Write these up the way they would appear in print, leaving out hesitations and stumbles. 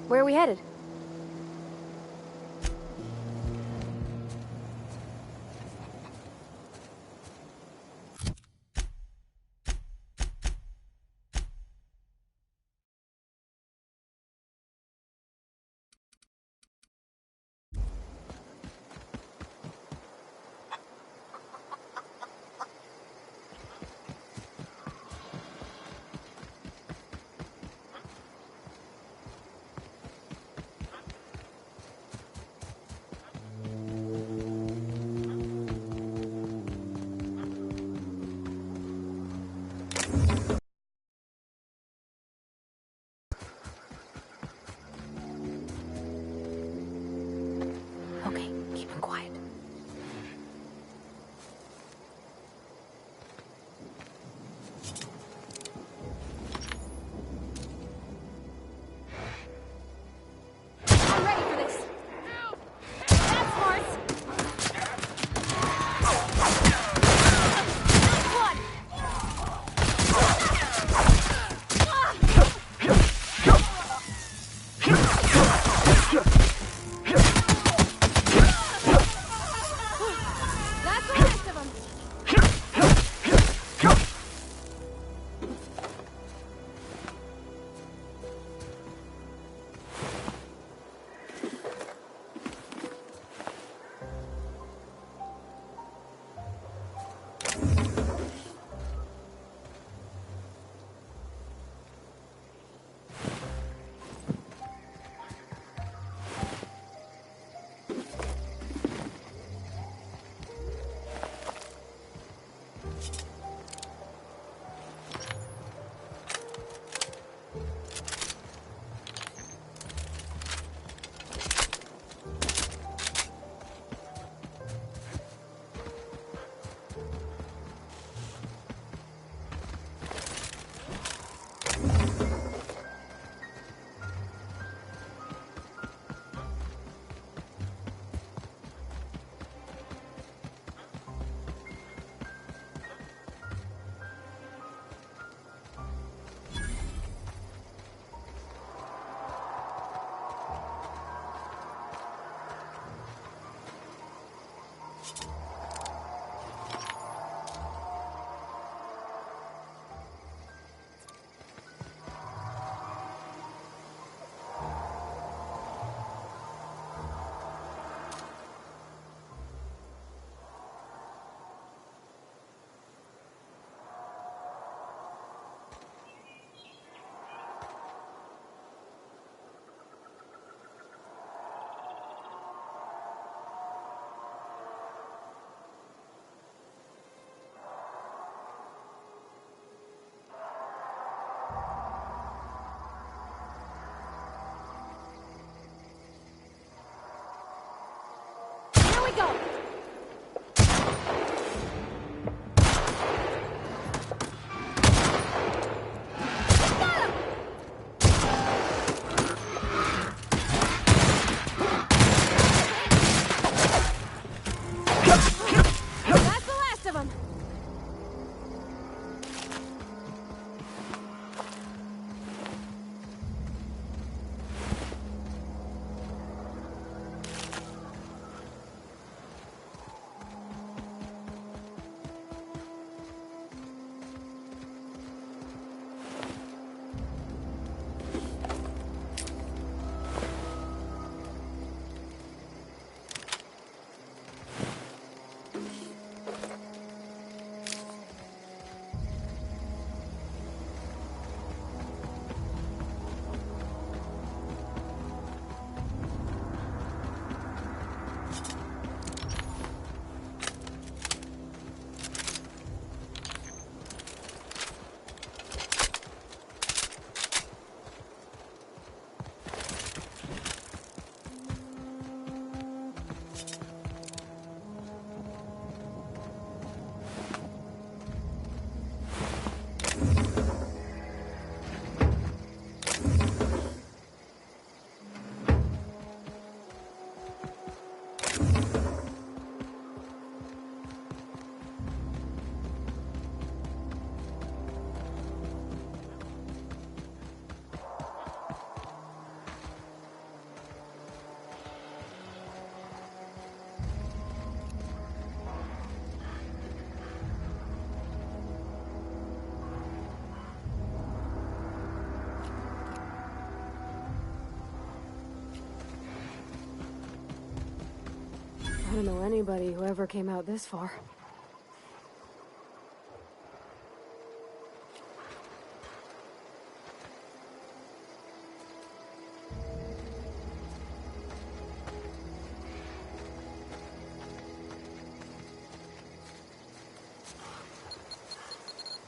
Where are we headed? go! That's the last of them! I don't know anybody who ever came out this far.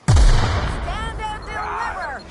Stand and deliver!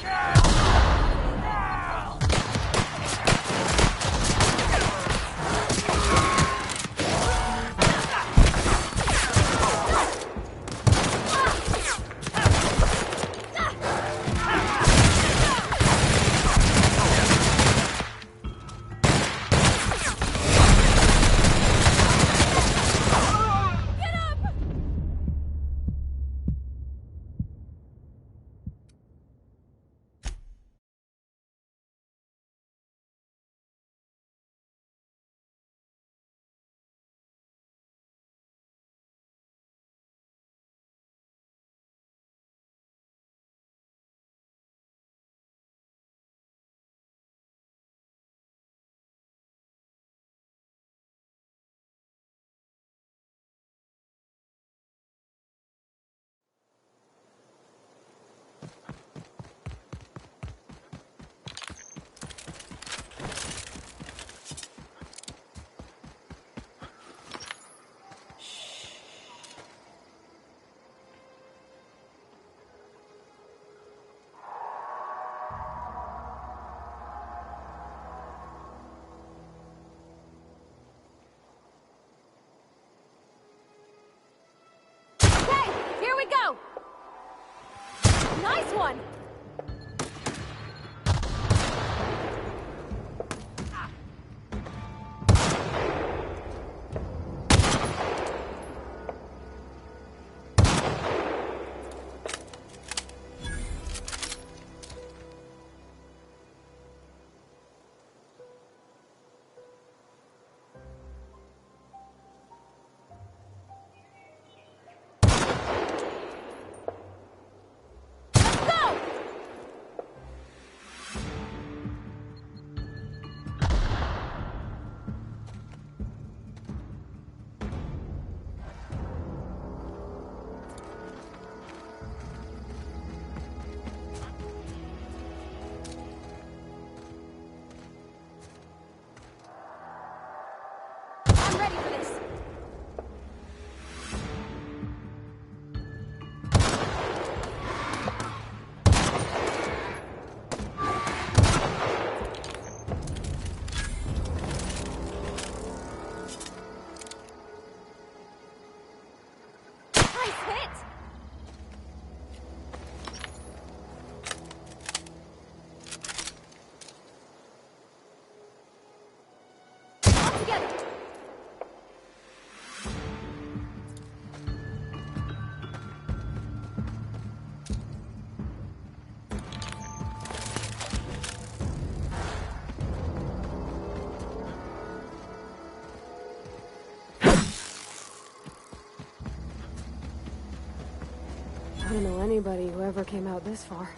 pit! All together! I don't know anybody who ever came out this far.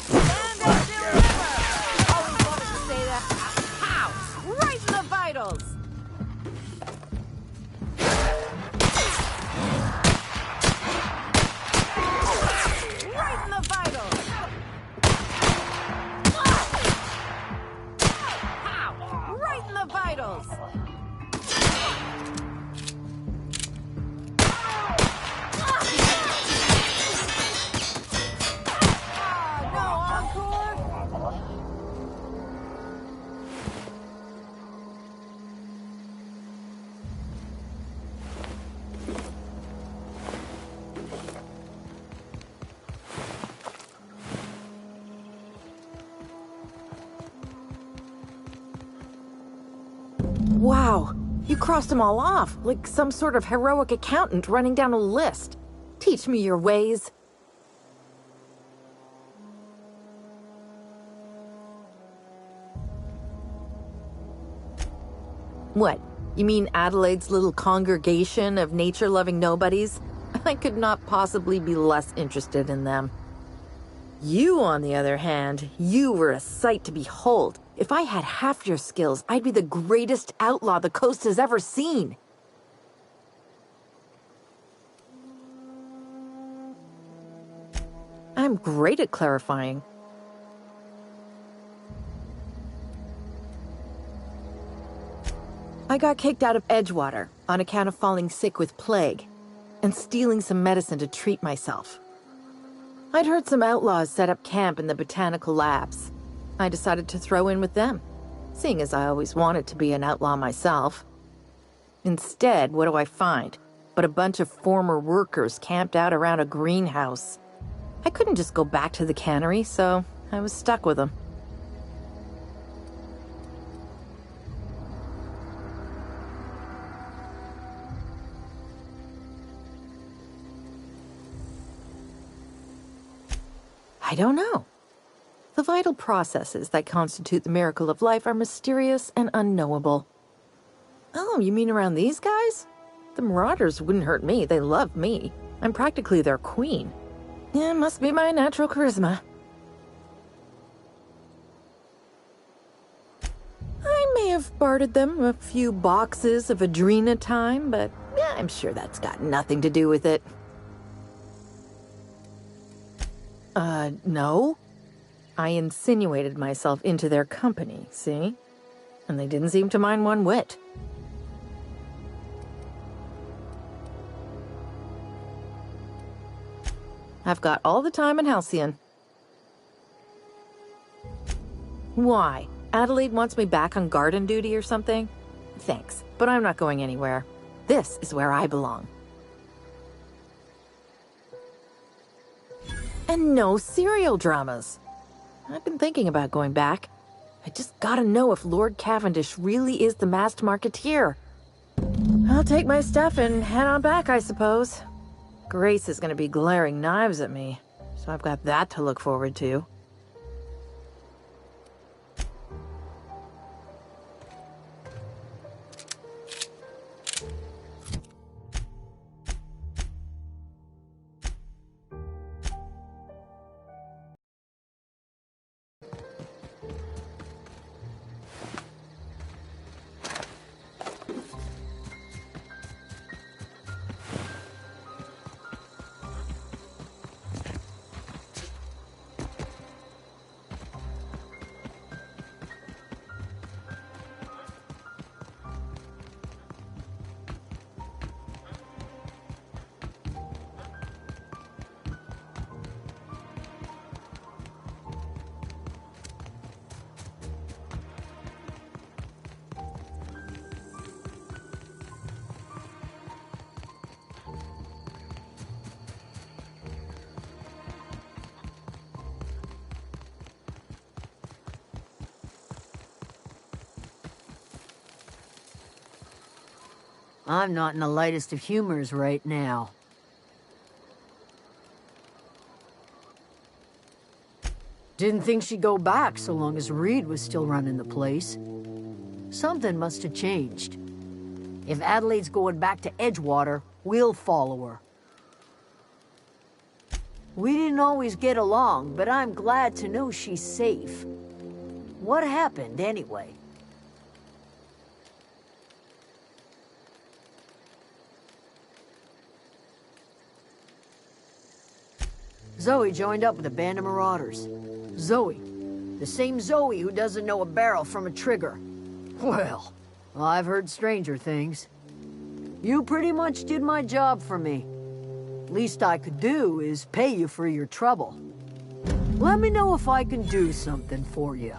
Stand and deliver! Always wanted to say that. Pow! Right in the vitals! Right in the vitals! Pow! Right in the vitals! Ah, no encore? Wow, you crossed them all off, like some sort of heroic accountant running down a list. Teach me your ways. What? You mean Adelaide's little congregation of nature-loving nobodies? I could not possibly be less interested in them. You, on the other hand, you were a sight to behold. If I had half your skills, I'd be the greatest outlaw the coast has ever seen. I'm great at clarifying. I got kicked out of Edgewater on account of falling sick with plague and stealing some medicine to treat myself. I'd heard some outlaws set up camp in the botanical labs. I decided to throw in with them, seeing as I always wanted to be an outlaw myself. Instead, what do I find but a bunch of former workers camped out around a greenhouse? I couldn't just go back to the cannery, so I was stuck with them. I don't know. The vital processes that constitute the miracle of life are mysterious and unknowable. Oh, you mean around these guys? The Marauders wouldn't hurt me. They love me. I'm practically their queen. Yeah, must be my natural charisma. I may have bartered them a few boxes of Adrena time, but yeah, I'm sure that's got nothing to do with it. No. I insinuated myself into their company, see? And they didn't seem to mind one whit. I've got all the time in Halcyon. Why? Adelaide wants me back on garden duty or something? Thanks, but I'm not going anywhere. This is where I belong. And no serial dramas. I've been thinking about going back. I just gotta know if Lord Cavendish really is the masked marketeer. I'll take my stuff and head on back, I suppose. Grace is gonna be glaring knives at me, so I've got that to look forward to. I'm not in the lightest of humors right now. Didn't think she'd go back so long as Reed was still running the place. Something must have changed. If Adelaide's going back to Edgewater, we'll follow her. We didn't always get along, but I'm glad to know she's safe. What happened, anyway? Zoe joined up with a band of marauders. Zoe. The same Zoe who doesn't know a barrel from a trigger. Well, I've heard stranger things. You pretty much did my job for me. Least I could do is pay you for your trouble. Let me know if I can do something for you.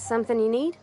Something you need?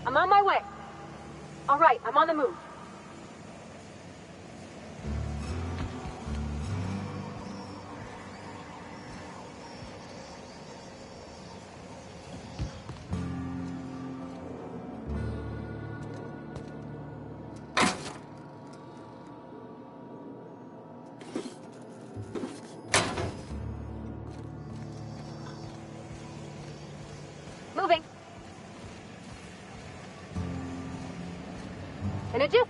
I'm on my way. All right, I'm on the move. Moving. In a jiff.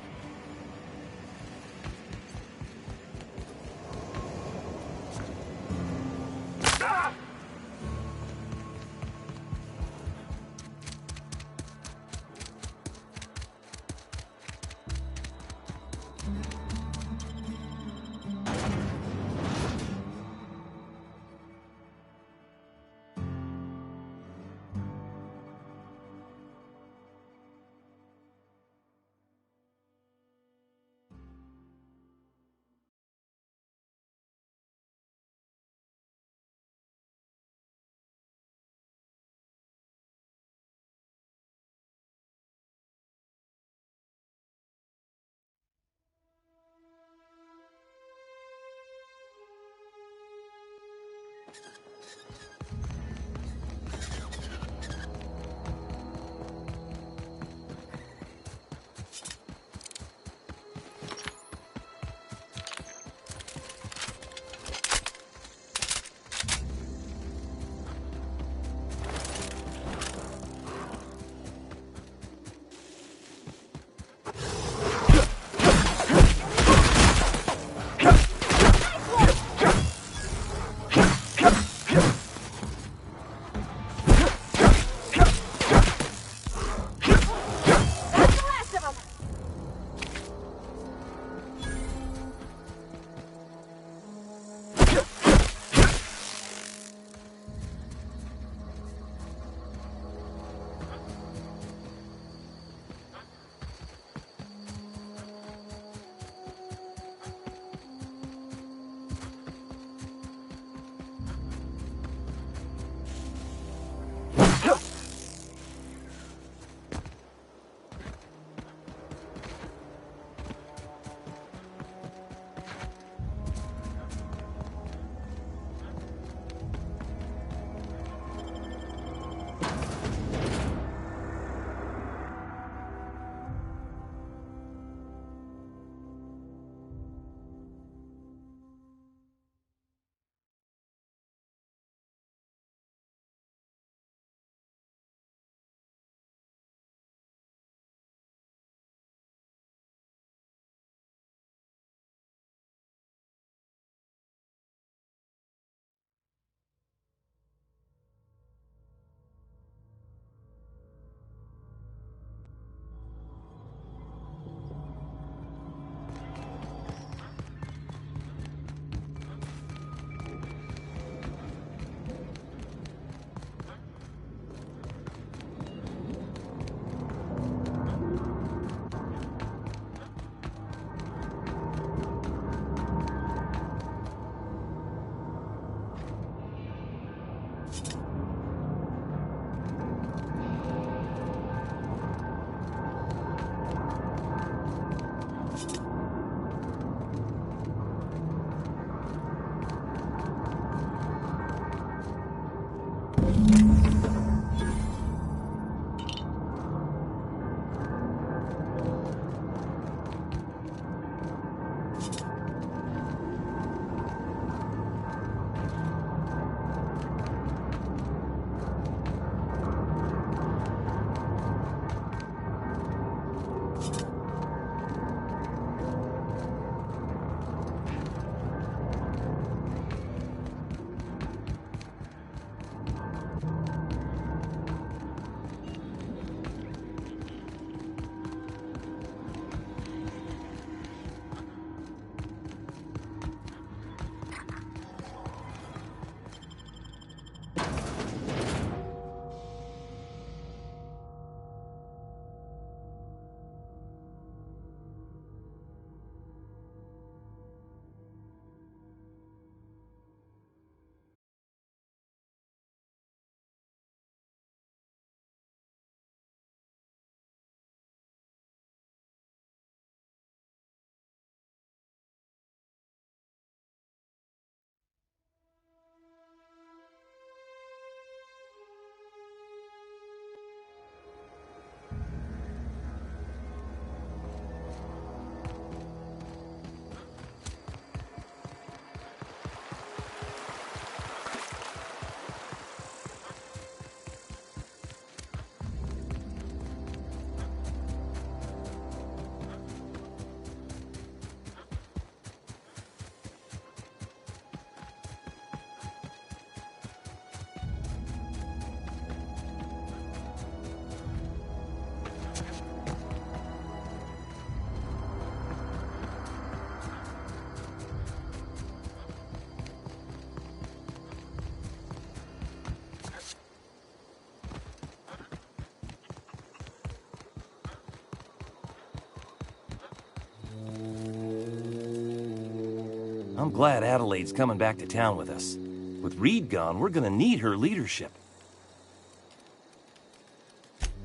I'm glad Adelaide's coming back to town with us. With Reed gone, we're gonna need her leadership.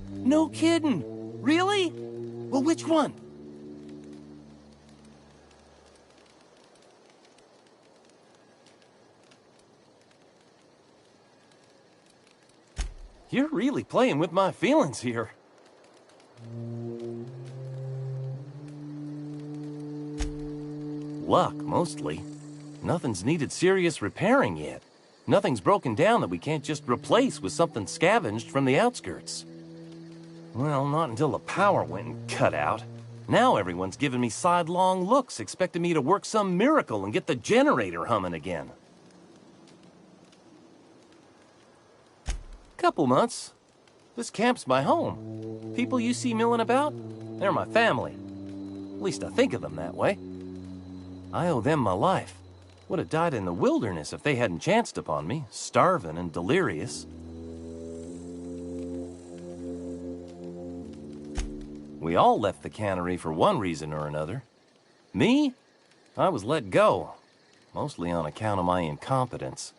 No kidding! Really? Well, which one? You're really playing with my feelings here. Luck, mostly. Nothing's needed serious repairing yet. Nothing's broken down that we can't just replace with something scavenged from the outskirts. Well, not until the power went and cut out. Now everyone's giving me sidelong looks, expecting me to work some miracle and get the generator humming again. Couple months. This camp's my home. People you see milling about, they're my family. At least I think of them that way. I owe them my life. Would have died in the wilderness if they hadn't chanced upon me, starving and delirious. We all left the cannery for one reason or another. Me? I was let go, mostly on account of my incompetence.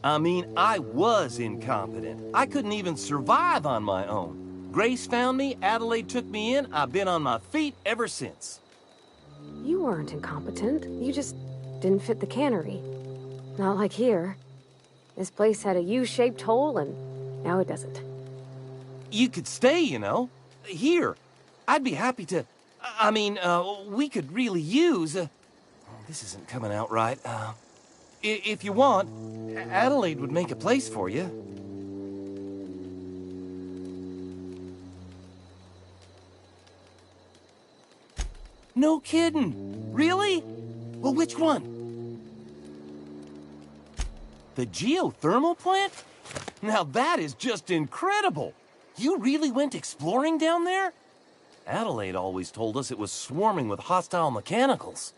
I mean, I was incompetent. I couldn't even survive on my own. Grace found me, Adelaide took me in, I've been on my feet ever since. You weren't incompetent. You just didn't fit the cannery. Not like here. This place had a U-shaped hole, and now it doesn't. You could stay, you know. Here. I'd be happy to... I mean, we could really use... this isn't coming out right. If you want, Adelaide would make a place for you. No kidding. Really? Well, which one? The geothermal plant? Now that is just incredible. You really went exploring down there? Adelaide always told us it was swarming with hostile mechanicals.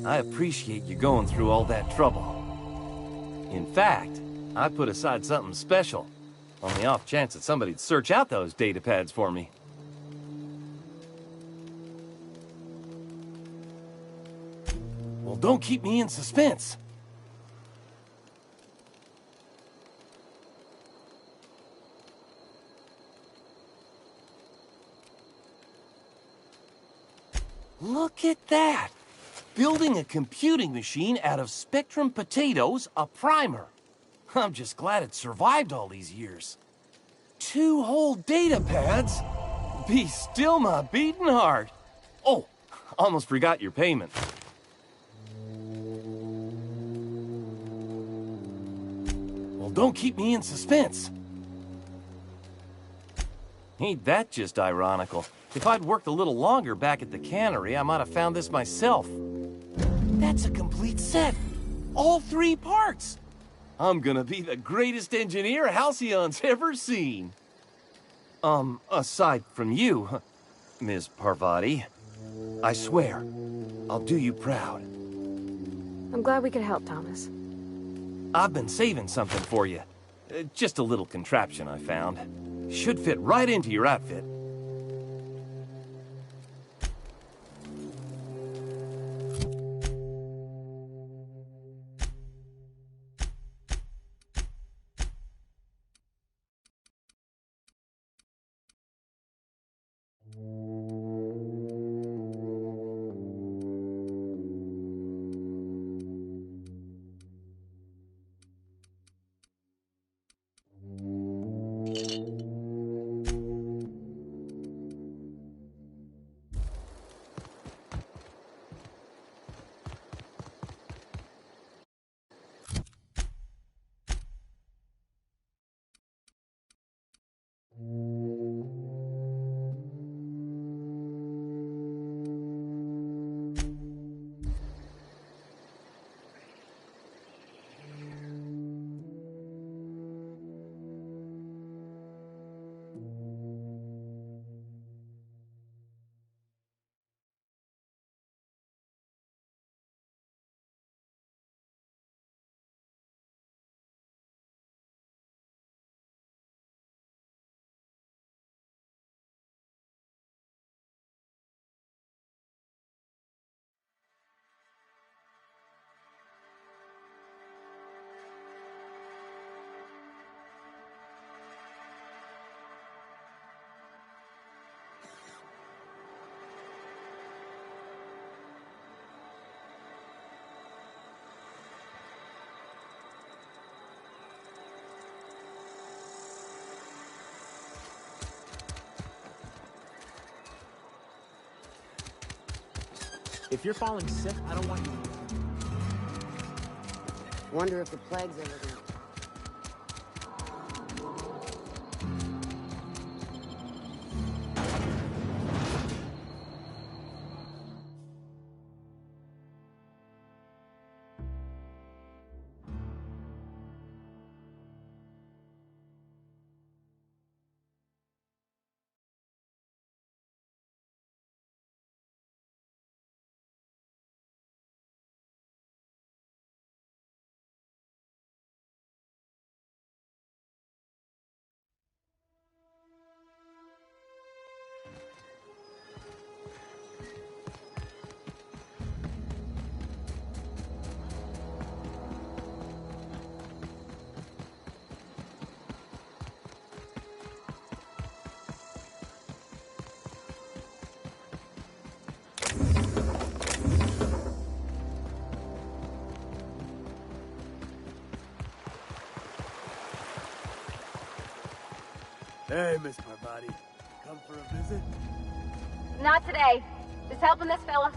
I appreciate you going through all that trouble. In fact, I put aside something special, on the off chance that somebody'd search out those data pads for me. Well, don't keep me in suspense. Look at that! Building a computing machine out of Spectrum potatoes, a primer. I'm just glad it survived all these years. 2 whole data pads? Be still my beating heart. Oh, almost forgot your payment. Well, don't keep me in suspense. Ain't that just ironical? If I'd worked a little longer back at the cannery, I might have found this myself. That's a complete set. All 3 parts. I'm gonna be the greatest engineer Halcyon's ever seen. Aside from you, Ms. Parvati, I swear, I'll do you proud. I'm glad we could help, Thomas. I've been saving something for you. Just a little contraption I found. Should fit right into your outfit. If you're falling sick, I don't want you... Wonder if the plague's ever gonna... Hey, Miss Parvati. Come for a visit? Not today. Just helping this fella.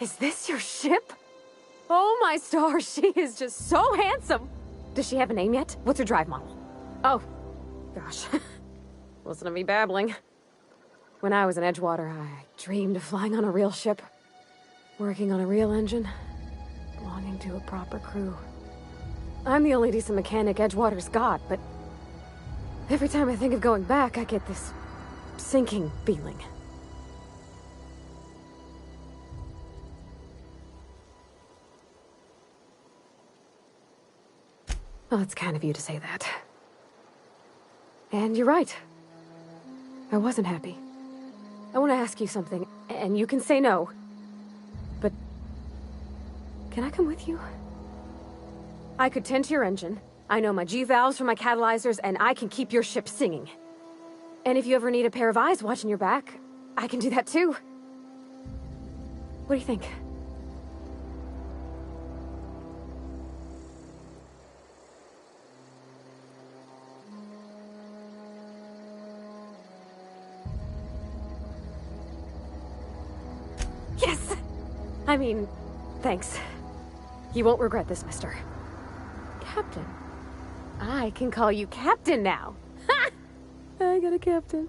Is this your ship? Oh my stars, she is just so handsome! Does she have a name yet? What's her drive model? Oh, gosh. Listen to me babbling. When I was in Edgewater, I dreamed of flying on a real ship. Working on a real engine. Belonging to a proper crew. I'm the only decent mechanic Edgewater's got, but... every time I think of going back, I get this... sinking feeling. Well, it's kind of you to say that. And you're right. I wasn't happy. I want to ask you something, and you can say no. But... can I come with you? I could tend to your engine. I know my G-valves from my catalyzers, and I can keep your ship singing. And if you ever need a pair of eyes watching your back, I can do that too. What do you think? Yes! I mean, thanks. You won't regret this, mister. Captain. I can call you Captain now. Ha! I got a captain.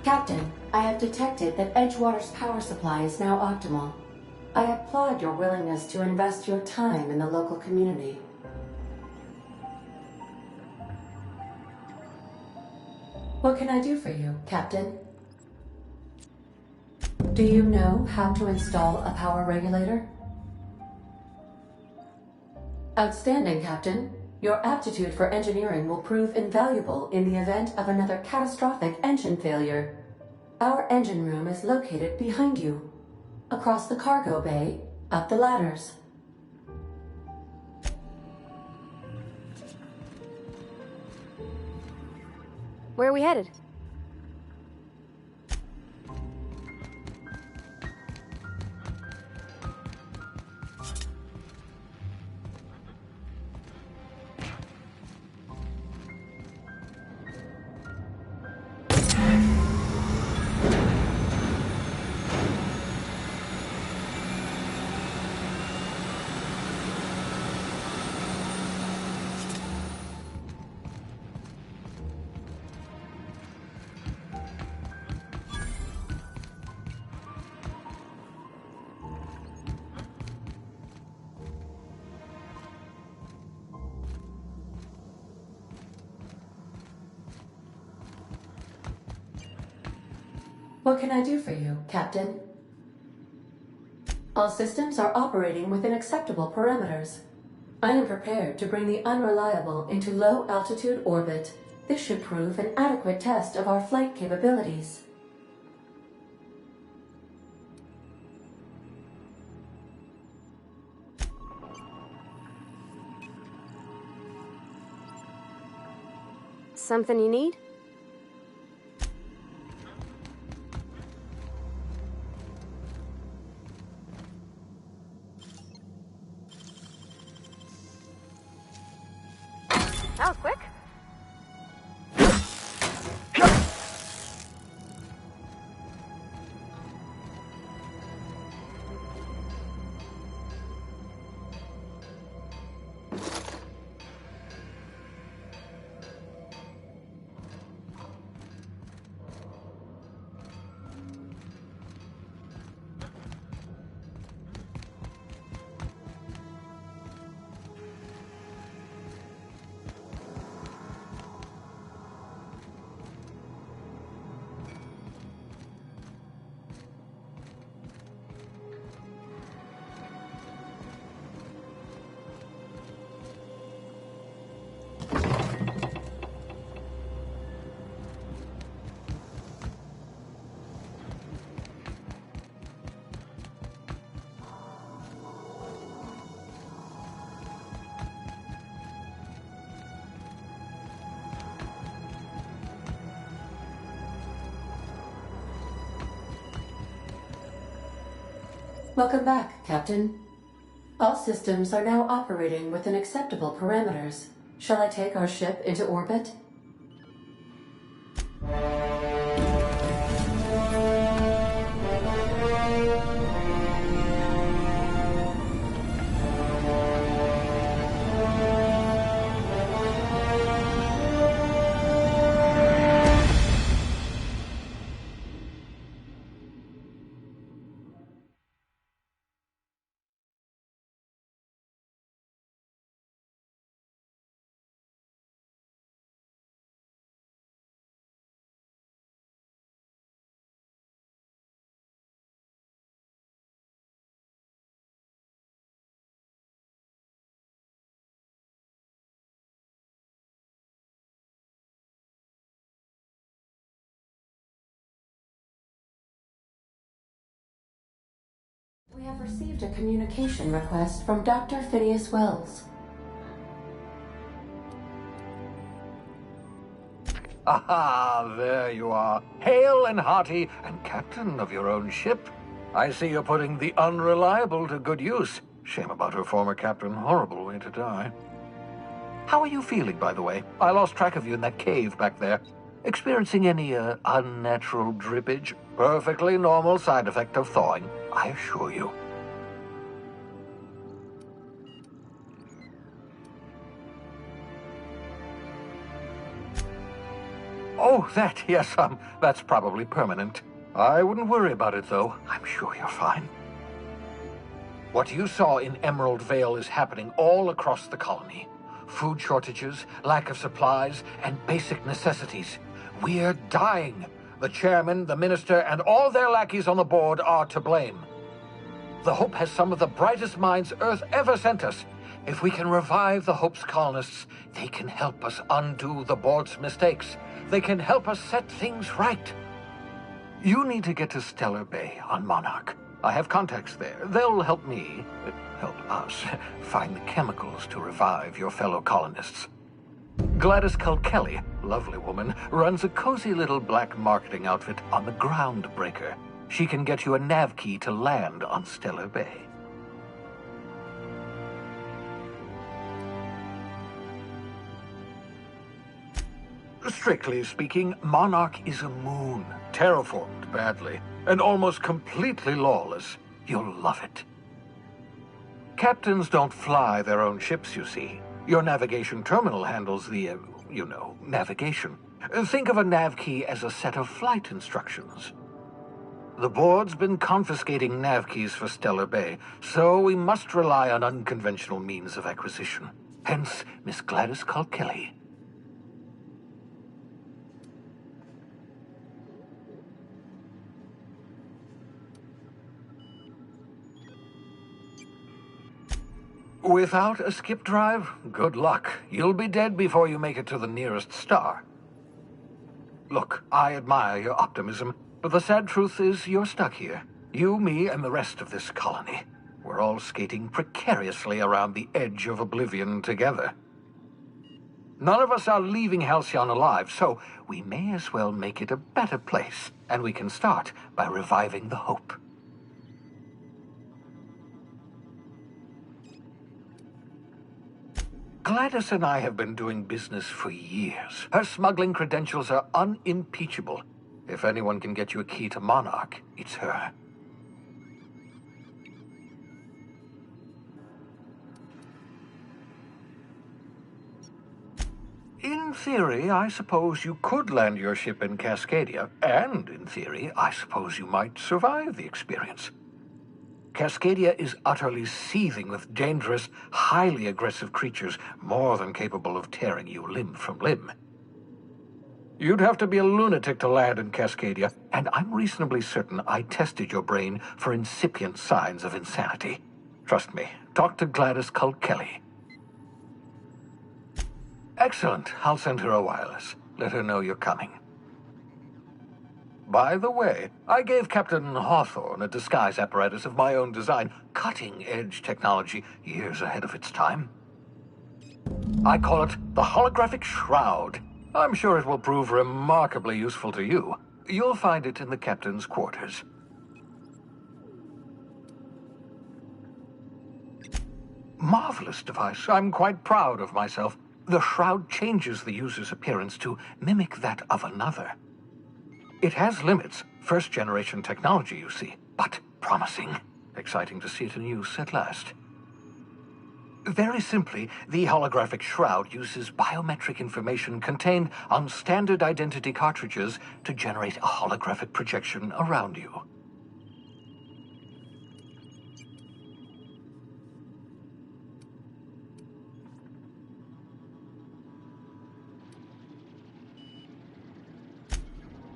Captain, I have detected that Edgewater's power supply is now optimal. I applaud your willingness to invest your time in the local community. What can I do for you, Captain? Do you know how to install a power regulator? Outstanding, Captain. Your aptitude for engineering will prove invaluable in the event of another catastrophic engine failure. Our engine room is located behind you. Across the cargo bay, up the ladders. Where are we headed? What can I do for you, Captain? All systems are operating within acceptable parameters. I am prepared to bring the unreliable into low-altitude orbit. This should prove an adequate test of our flight capabilities. Something you need? That was quick. Welcome back, Captain. All systems are now operating within acceptable parameters. Shall I take our ship into orbit? We have received a communication request from Dr. Phineas Wells. Aha, there you are, hale and hearty, and captain of your own ship. I see you're putting the unreliable to good use. Shame about her former captain, horrible way to die. How are you feeling, by the way? I lost track of you in that cave back there. Experiencing any, unnatural drippage? Perfectly normal side effect of thawing, I assure you. Oh, that, yes, that's probably permanent. I wouldn't worry about it, though. I'm sure you're fine. What you saw in Emerald Vale is happening all across the colony. Food shortages, lack of supplies, and basic necessities. We're dying. The chairman, the minister, and all their lackeys on the board are to blame. The Hope has some of the brightest minds Earth ever sent us. If we can revive the Hope's colonists, they can help us undo the board's mistakes. They can help us set things right. You need to get to Stellar Bay on Monarch. I have contacts there. They'll help us, find the chemicals to revive your fellow colonists. Gladys Kelly, lovely woman, runs a cozy little black marketing outfit on the Groundbreaker. She can get you a nav key to land on Stellar Bay. Strictly speaking, Monarch is a moon, terraformed badly, and almost completely lawless. You'll love it. Captains don't fly their own ships, you see. Your navigation terminal handles the, navigation. Think of a nav key as a set of flight instructions. The board's been confiscating nav keys for Stellar Bay, so we must rely on unconventional means of acquisition. Hence, Miss Gladys Kelly. Without a skip drive, good luck. You'll be dead before you make it to the nearest star. Look, I admire your optimism, but the sad truth is you're stuck here. You, me, and the rest of this colony. We're all skating precariously around the edge of oblivion together. None of us are leaving Halcyon alive, so we may as well make it a better place, and we can start by reviving the Hope. Gladys and I have been doing business for years. Her smuggling credentials are unimpeachable. If anyone can get you a key to Monarch, it's her. In theory, I suppose you could land your ship in Cascadia, and in theory, I suppose you might survive the experience. Cascadia is utterly seething with dangerous, highly aggressive creatures, more than capable of tearing you limb from limb. You'd have to be a lunatic to land in Cascadia, and I'm reasonably certain I tested your brain for incipient signs of insanity. Trust me, talk to Gladys Kelly. Excellent. I'll send her a wireless. Let her know you're coming. By the way, I gave Captain Hawthorne a disguise apparatus of my own design, cutting-edge technology, years ahead of its time. I call it the Holographic Shroud. I'm sure it will prove remarkably useful to you. You'll find it in the captain's quarters. Marvelous device. I'm quite proud of myself. The shroud changes the user's appearance to mimic that of another. It has limits, first-generation technology, you see, but promising. Exciting to see it in use at last. Very simply, the holographic shroud uses biometric information contained on standard identity cartridges to generate a holographic projection around you.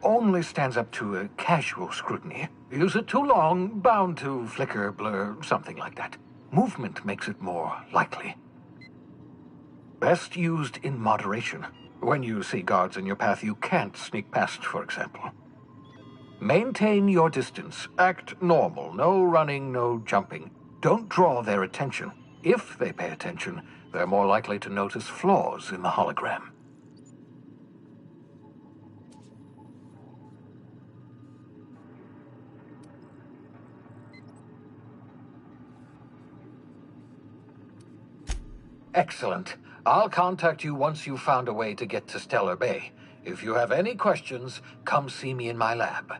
Only stands up to a casual scrutiny. Use it too long, bound to flicker, blur, something like that. Movement makes it more likely. Best used in moderation. When you see guards in your path you can't sneak past, for example. Maintain your distance. Act normal. No running, no jumping. Don't draw their attention. If they pay attention, they're more likely to notice flaws in the hologram. Excellent. I'll contact you once you've found a way to get to Stellar Bay. If you have any questions, come see me in my lab.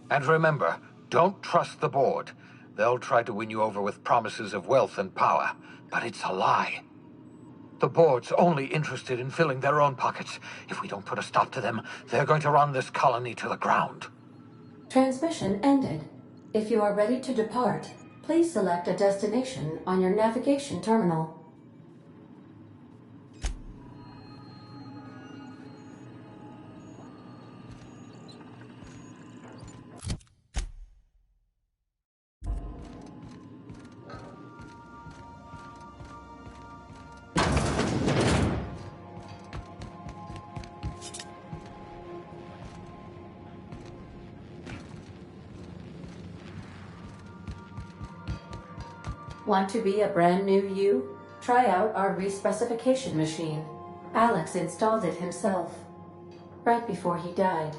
And remember, don't trust the board. They'll try to win you over with promises of wealth and power, but it's a lie. The board's only interested in filling their own pockets. If we don't put a stop to them, they're going to run this colony to the ground. Transmission ended. If you are ready to depart, please select a destination on your navigation terminal. Want to be a brand new you? Try out our respecification machine. Alex installed it himself, right before he died.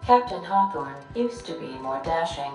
Captain Hawthorne used to be more dashing.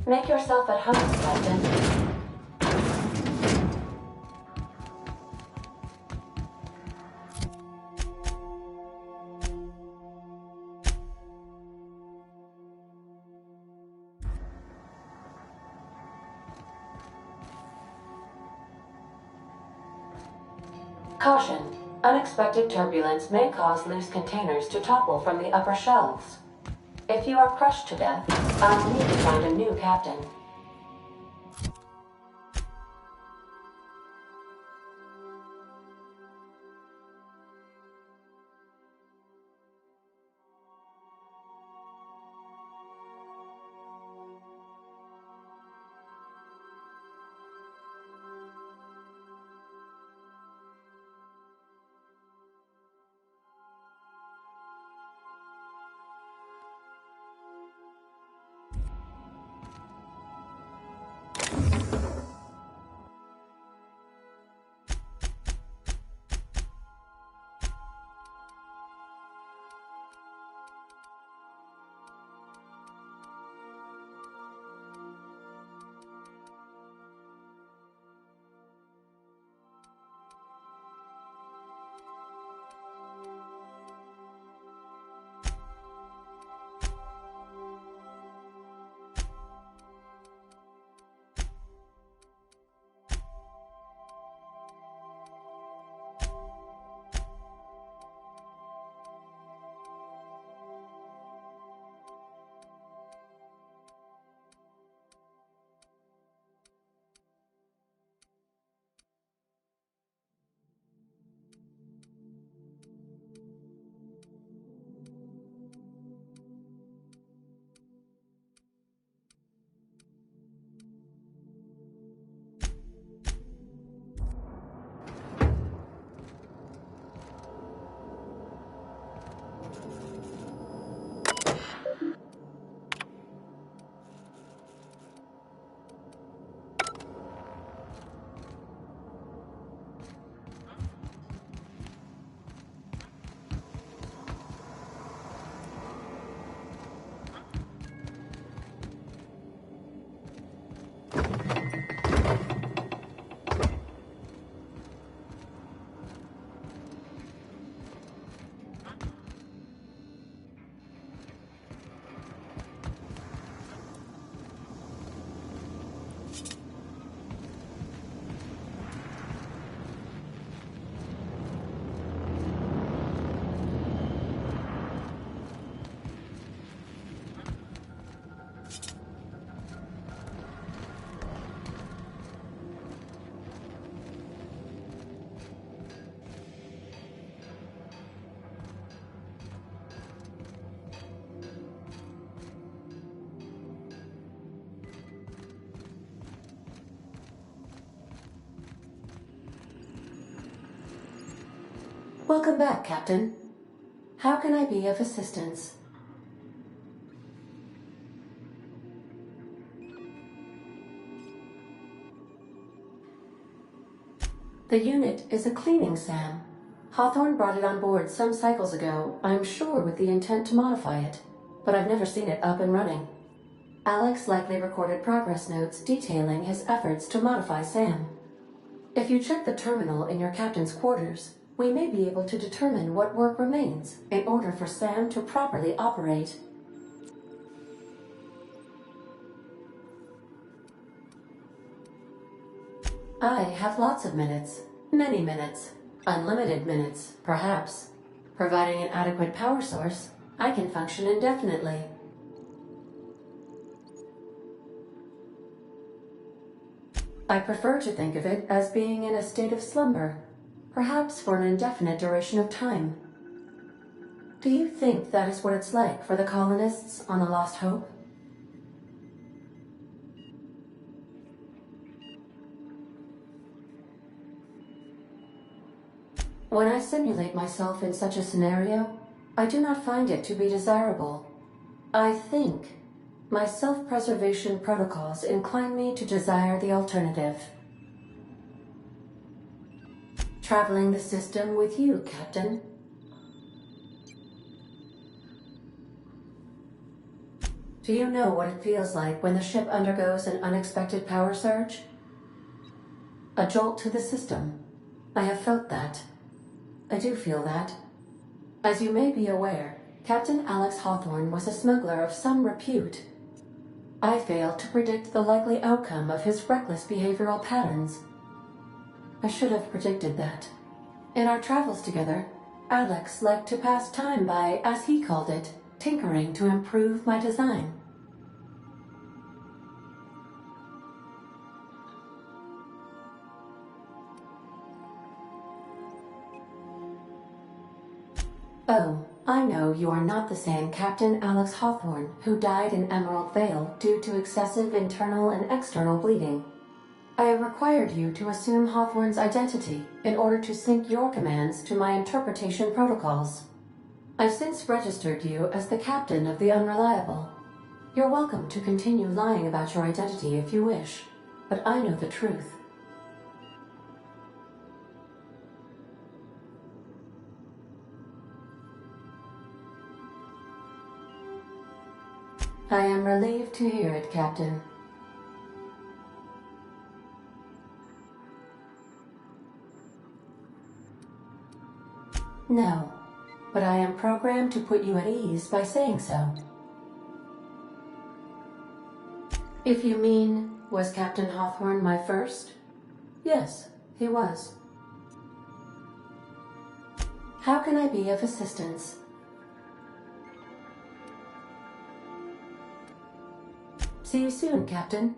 Make yourself at home, Captain. Caution. Unexpected turbulence may cause loose containers to topple from the upper shelves. If you are crushed to death, I'll need to find a new captain. Welcome back, Captain. How can I be of assistance? The unit is a cleaning SAM. Hawthorne brought it on board some cycles ago, I'm sure with the intent to modify it, but I've never seen it up and running. Alex likely recorded progress notes detailing his efforts to modify SAM. If you check the terminal in your captain's quarters, we may be able to determine what work remains in order for SAM to properly operate. I have lots of minutes. Many minutes. Unlimited minutes, perhaps. Providing an adequate power source, I can function indefinitely. I prefer to think of it as being in a state of slumber, perhaps for an indefinite duration of time. Do you think that is what it's like for the colonists on the Lost Hope? When I simulate myself in such a scenario, I do not find it to be desirable. I think my self-preservation protocols incline me to desire the alternative. Traveling the system with you, Captain. Do you know what it feels like when the ship undergoes an unexpected power surge? A jolt to the system. I have felt that. I do feel that. As you may be aware, Captain Alex Hawthorne was a smuggler of some repute. I failed to predict the likely outcome of his reckless behavioral patterns. I should have predicted that. In our travels together, Alex liked to pass time by, as he called it, tinkering to improve my design. Oh, I know you are not the same Captain Alex Hawthorne who died in Emerald Vale due to excessive internal and external bleeding. I have required you to assume Hawthorne's identity in order to sync your commands to my interpretation protocols. I've since registered you as the captain of the Unreliable. You're welcome to continue lying about your identity if you wish, but I know the truth. I am relieved to hear it, Captain. No, but I am programmed to put you at ease by saying so. If you mean, was Captain Hawthorne my first? Yes, he was. How can I be of assistance? See you soon, Captain.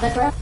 The ground.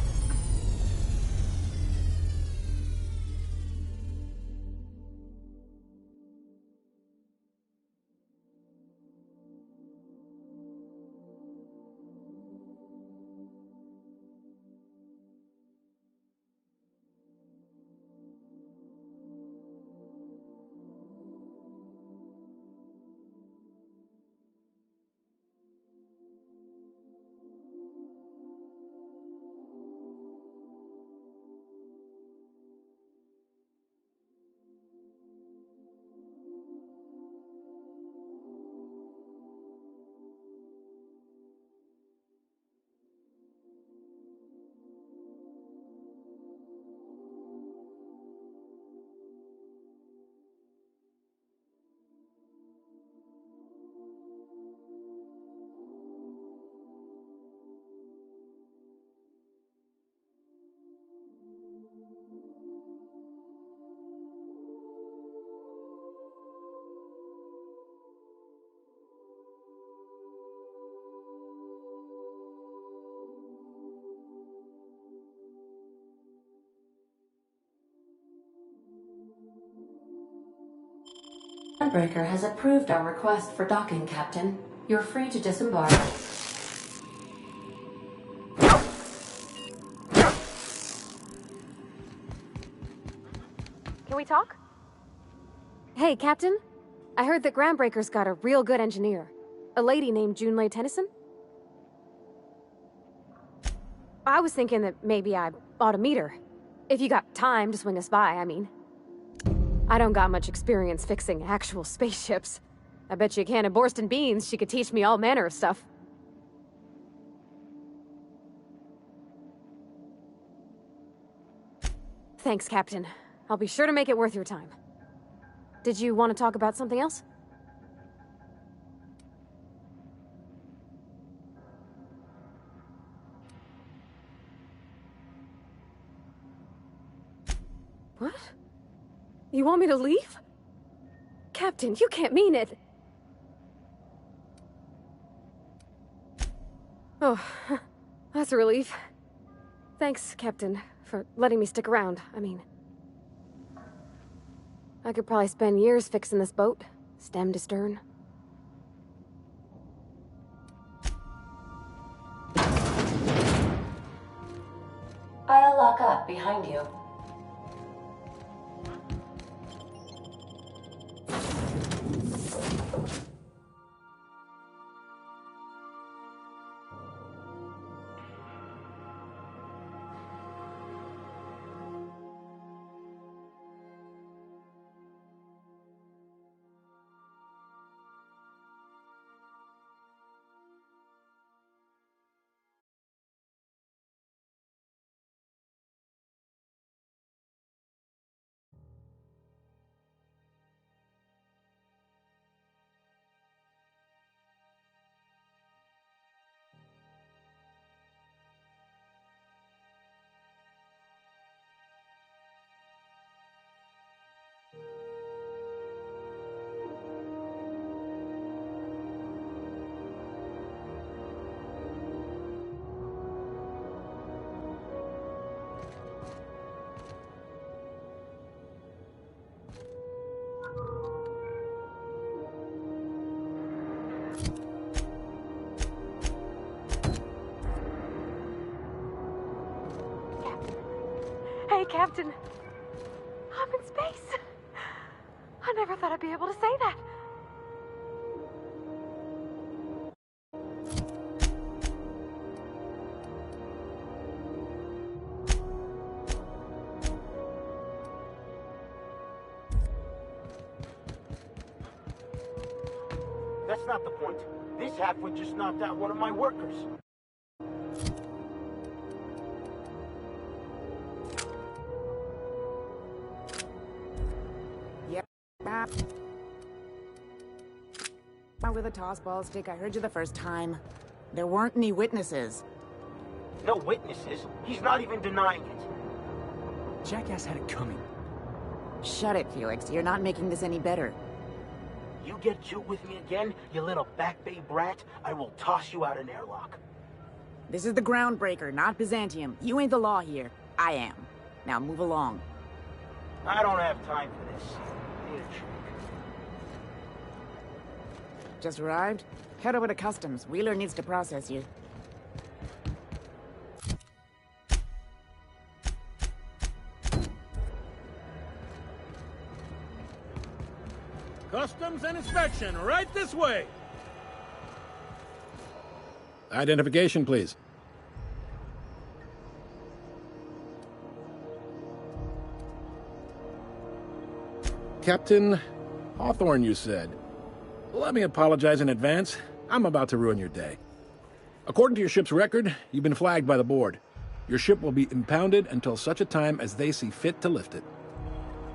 Breaker has approved our request for docking, Captain. You're free to disembark. Can we talk? Hey, Captain. I heard that Groundbreaker's got a real good engineer. A lady named Junlei Tennyson? I was thinking that maybe I ought to meet her. If you got time to swing us by, I mean. I don't got much experience fixing actual spaceships. I bet you a can of Borston beans she could teach me all manner of stuff. Thanks, Captain. I'll be sure to make it worth your time. Did you want to talk about something else? What? You want me to leave? Captain, you can't mean it! Oh, that's a relief. Thanks, Captain, for letting me stick around. I mean... I could probably spend years fixing this boat, stem to stern. I'll lock up behind you. Hey, Captain. I'm in space. I never thought I'd be able to say that. That's not the point. This halfwit just knocked out one of my workers. With a toss ball stick, I heard you the first time. There weren't any witnesses. No witnesses? He's not even denying it. Jackass had it coming. Shut it, Felix. You're not making this any better. You get cute with me again, you little back bay brat, I will toss you out an airlock. This is the Groundbreaker, not Byzantium. You ain't the law here. I am. Now move along. I don't have time for this. Need a drink. Just arrived? Head over to Customs. Wheeler needs to process you. Customs and inspection, right this way. Identification, please. Captain Hawthorne, you said. Let me apologize in advance. I'm about to ruin your day. According to your ship's record, you've been flagged by the board. Your ship will be impounded until such a time as they see fit to lift it.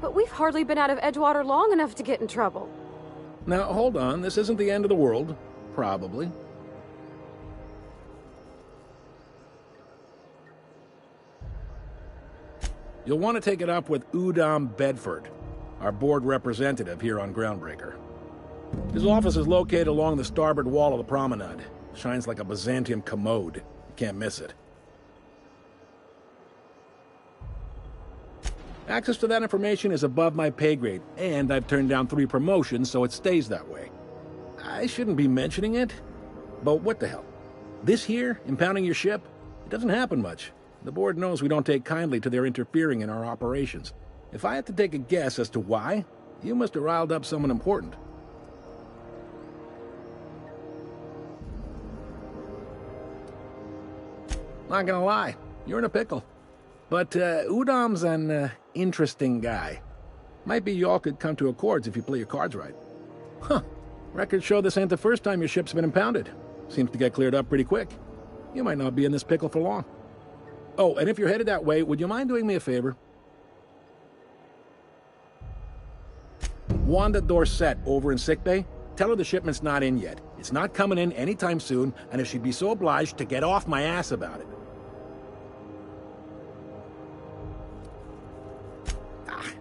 But we've hardly been out of Edgewater long enough to get in trouble. Now, hold on. This isn't the end of the world. Probably. You'll want to take it up with Udom Bedford, our board representative here on Groundbreaker. His office is located along the starboard wall of the promenade. Shines like a Byzantium commode. You can't miss it. Access to that information is above my pay grade, and I've turned down 3 promotions, so it stays that way. I shouldn't be mentioning it, but what the hell? This here, impounding your ship, it doesn't happen much. The board knows we don't take kindly to their interfering in our operations. If I had to take a guess as to why, you must have riled up someone important. Not gonna lie, you're in a pickle. But Udom's an interesting guy. Might be y'all could come to accords if you play your cards right. Huh. Records show this ain't the first time your ship's been impounded. Seems to get cleared up pretty quick. You might not be in this pickle for long. Oh, and if you're headed that way, would you mind doing me a favor? Wanda Dorset over in sickbay, tell her the shipment's not in yet. It's not coming in anytime soon, and if she'd be so obliged to get off my ass about it.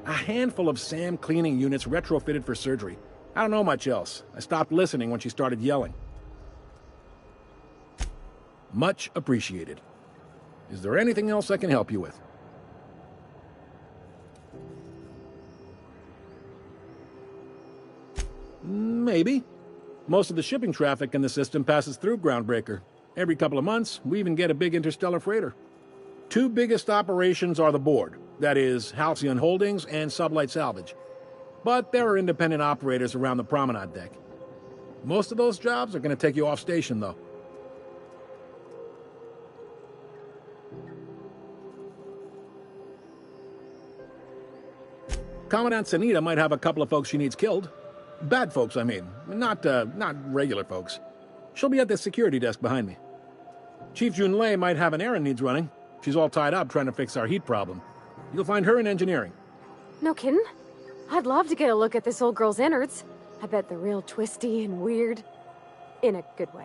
A handful of SAM cleaning units retrofitted for surgery. I don't know much else. I stopped listening when she started yelling. Much appreciated. Is there anything else I can help you with? Maybe. Most of the shipping traffic in the system passes through Groundbreaker. Every couple of months, we even get a big interstellar freighter. 2 biggest operations are the board. That is, Halcyon Holdings and Sublight Salvage. But there are independent operators around the promenade deck. Most of those jobs are going to take you off station, though. Commandant Sanita might have a couple of folks she needs killed. Bad folks, I mean. Not regular folks. She'll be at the security desk behind me. Chief Junlei might have an errand needs running. She's all tied up trying to fix our heat problem. You'll find her in engineering. No kidding? I'd love to get a look at this old girl's innards. I bet they're real twisty and weird. In a good way.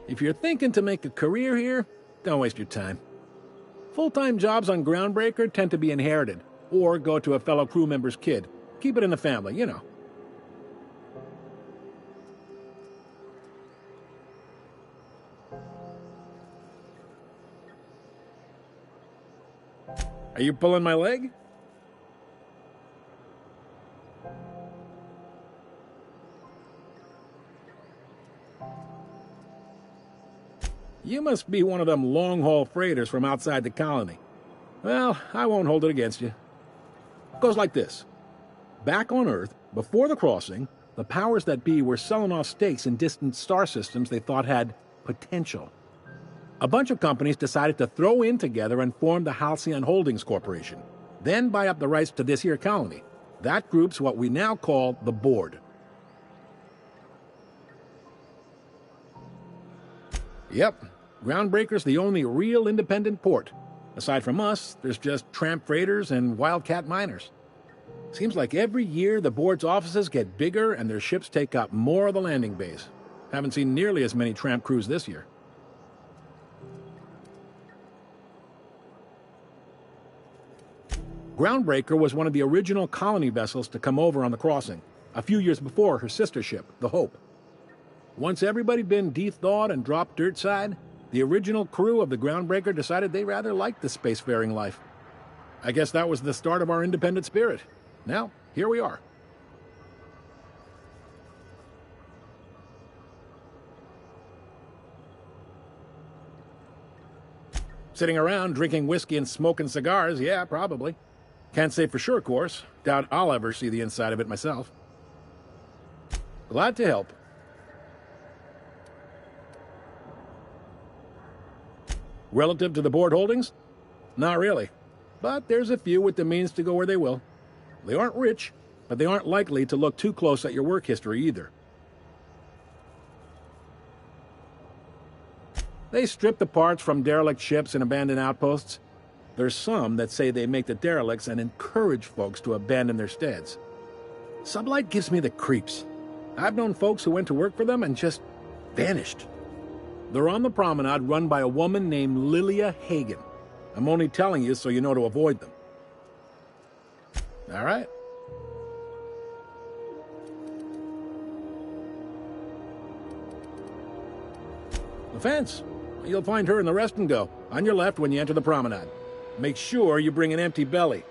If you're thinking to make a career here, don't waste your time. Full-time jobs on Groundbreaker tend to be inherited, or go to a fellow crew member's kid. Keep it in the family, you know. Are you pulling my leg? You must be one of them long-haul freighters from outside the colony. Well, I won't hold it against you. It goes like this. Back on Earth, before the crossing, the powers that be were selling off stakes in distant star systems they thought had potential. A bunch of companies decided to throw in together and form the Halcyon Holdings Corporation, then buy up the rights to this here colony. That group's what we now call the Board. Yep, Groundbreaker's the only real independent port. Aside from us, there's just tramp freighters and wildcat miners. Seems like every year the Board's offices get bigger and their ships take up more of the landing base. Haven't seen nearly as many tramp crews this year. Groundbreaker was one of the original colony vessels to come over on the crossing. a few years before her sister ship, the Hope. Once everybody'd been de-thawed and dropped dirt side, the original crew of the Groundbreaker decided they rather liked the spacefaring life. I guess that was the start of our independent spirit. Now, here we are. Sitting around drinking whiskey and smoking cigars, yeah, probably. Can't say for sure, of course. Doubt I'll ever see the inside of it myself. Glad to help. Relative to the board holdings? Not really. But there's a few with the means to go where they will. They aren't rich, but they aren't likely to look too close at your work history either. They strip the parts from derelict ships and abandoned outposts. There's some that say they make the derelicts and encourage folks to abandon their steads. Sublight gives me the creeps. I've known folks who went to work for them and just vanished. They're on the promenade run by a woman named Lilia Hagen. I'm only telling you so you know to avoid them. All right. The fence. You'll find her in the rest and go, on your left when you enter the promenade. Make sure you bring an empty belly.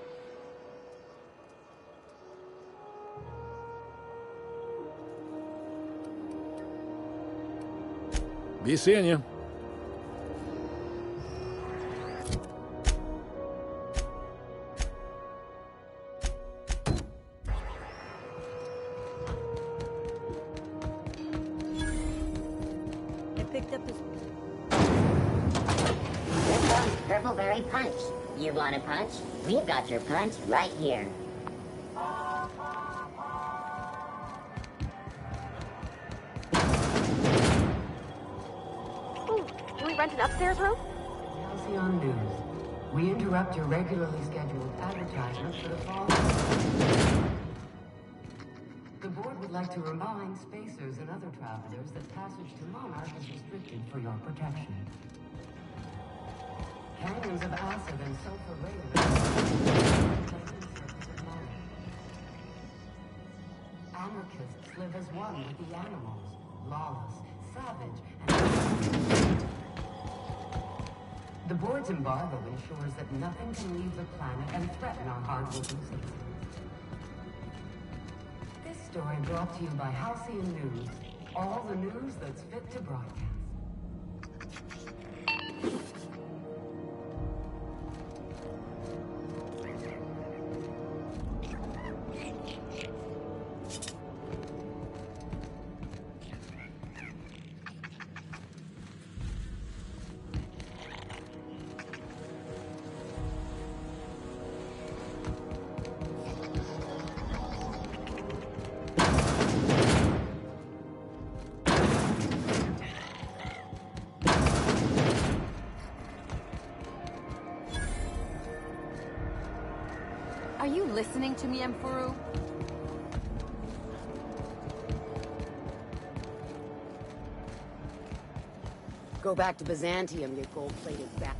Be seeing you. I picked up this. Here comes Purpleberry Punch. You want a punch? We've got your punch right here. Can we rent an upstairs room? Halcyon News. We interrupt your regularly scheduled advertisements for the following. The board would like to remind spacers and other travelers that passage to Monarch is restricted for your protection. Canyons of acid and sulfur rain. Anarchists live as one with the animals, lawless, savage, and... The board's embargo ensures that nothing can leave the planet and threaten our hard-working citizens. This story brought to you by Halcyon News. All the news that's fit to broadcast. Are you listening to me, Emperor? Go back to Byzantium, get gold-plated back.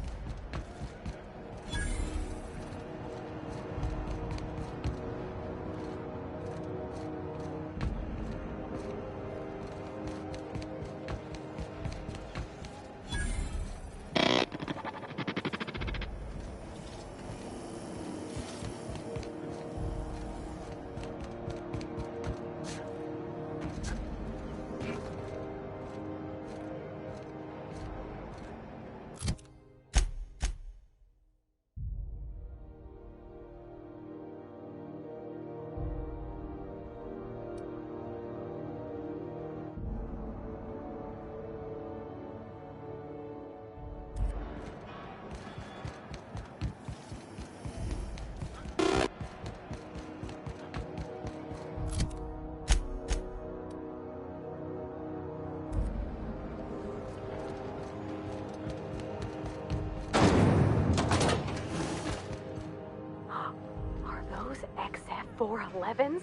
XF411s?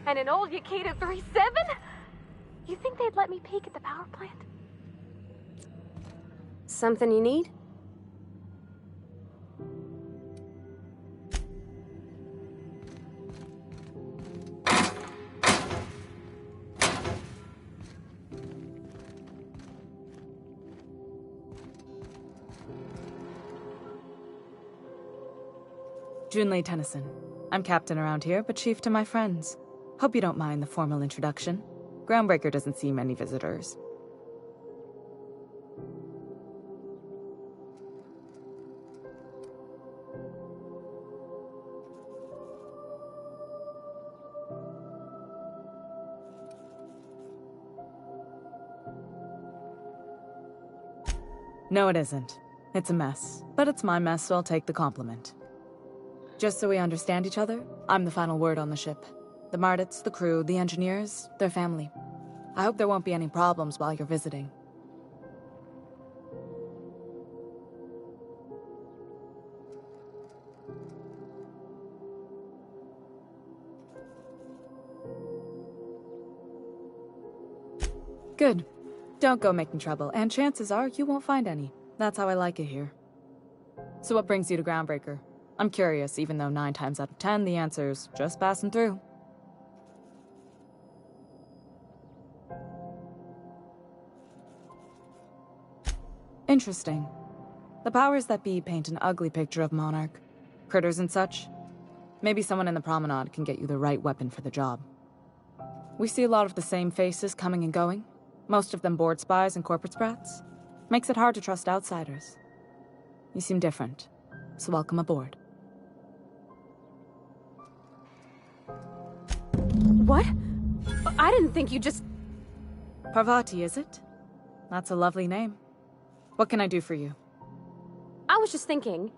And an old Yakita 37? You think they'd let me peek at the power plant? Something you need? Junlei Tennyson. I'm captain around here, but chief to my friends. Hope you don't mind the formal introduction. Groundbreaker doesn't see many visitors. No, it isn't. It's a mess. But it's my mess, so I'll take the compliment. Just so we understand each other, I'm the final word on the ship. The Mardits, the crew, the engineers, their family. I hope there won't be any problems while you're visiting. Good. Don't go making trouble, and chances are you won't find any. That's how I like it here. So what brings you to Groundbreaker? I'm curious, even though 9 times out of 10 the answer's just passing through. Interesting. The powers that be paint an ugly picture of Monarch. Critters and such. Maybe someone in the promenade can get you the right weapon for the job. We see a lot of the same faces coming and going. Most of them board spies and corporate sprats. Makes it hard to trust outsiders. You seem different, so welcome aboard. What? I didn't think you just... Parvati, is it? That's a lovely name. What can I do for you? I was just thinking,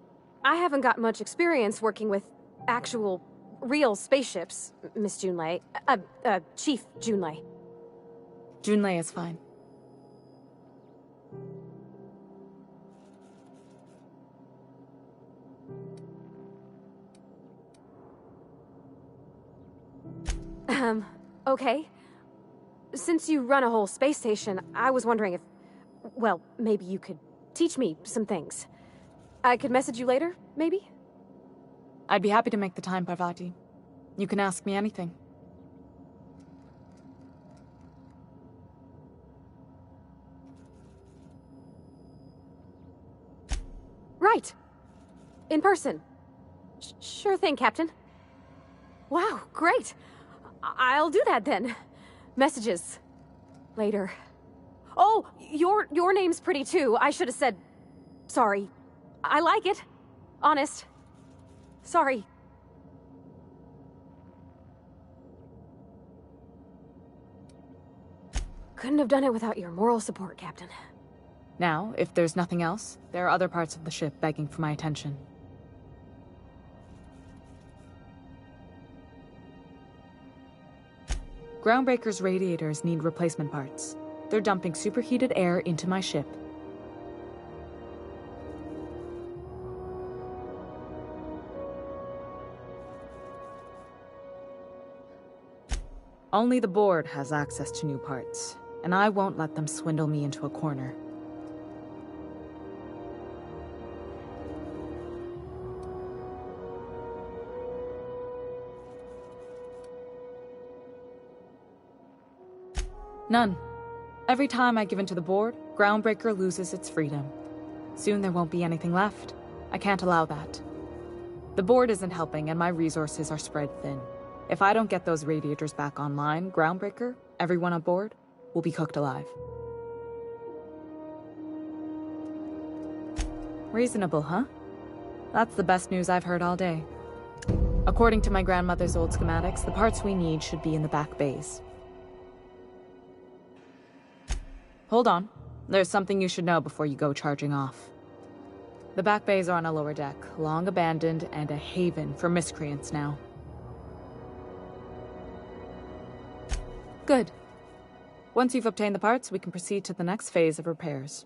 I haven't got much experience working with actual, real spaceships, Miss Junlei. Chief Junlei. Junlei is fine. Okay. Since you run a whole space station, I was wondering if... Well, maybe you could teach me some things. I could message you later, maybe? I'd be happy to make the time, Parvati. You can ask me anything. Right. In person. Sure thing, Captain. Wow, great. I'll do that then. Messages. Later. Oh, your name's pretty too. I should have said... Sorry. I like it. Honest. Sorry. Couldn't have done it without your moral support, Captain. Now, if there's nothing else, there are other parts of the ship begging for my attention. Groundbreaker's radiators need replacement parts. They're dumping superheated air into my ship. Only the board has access to new parts, and I won't let them swindle me into a corner. None. Every time I give in to the board, Groundbreaker loses its freedom. Soon there won't be anything left. I can't allow that. The board isn't helping, and my resources are spread thin. If I don't get those radiators back online, Groundbreaker, everyone on board, will be cooked alive. Reasonable, huh? That's the best news I've heard all day. According to my grandmother's old schematics, the parts we need should be in the back bays. Hold on. There's something you should know before you go charging off. The back bays are on a lower deck, long abandoned and a haven for miscreants now. Good. Once you've obtained the parts, we can proceed to the next phase of repairs.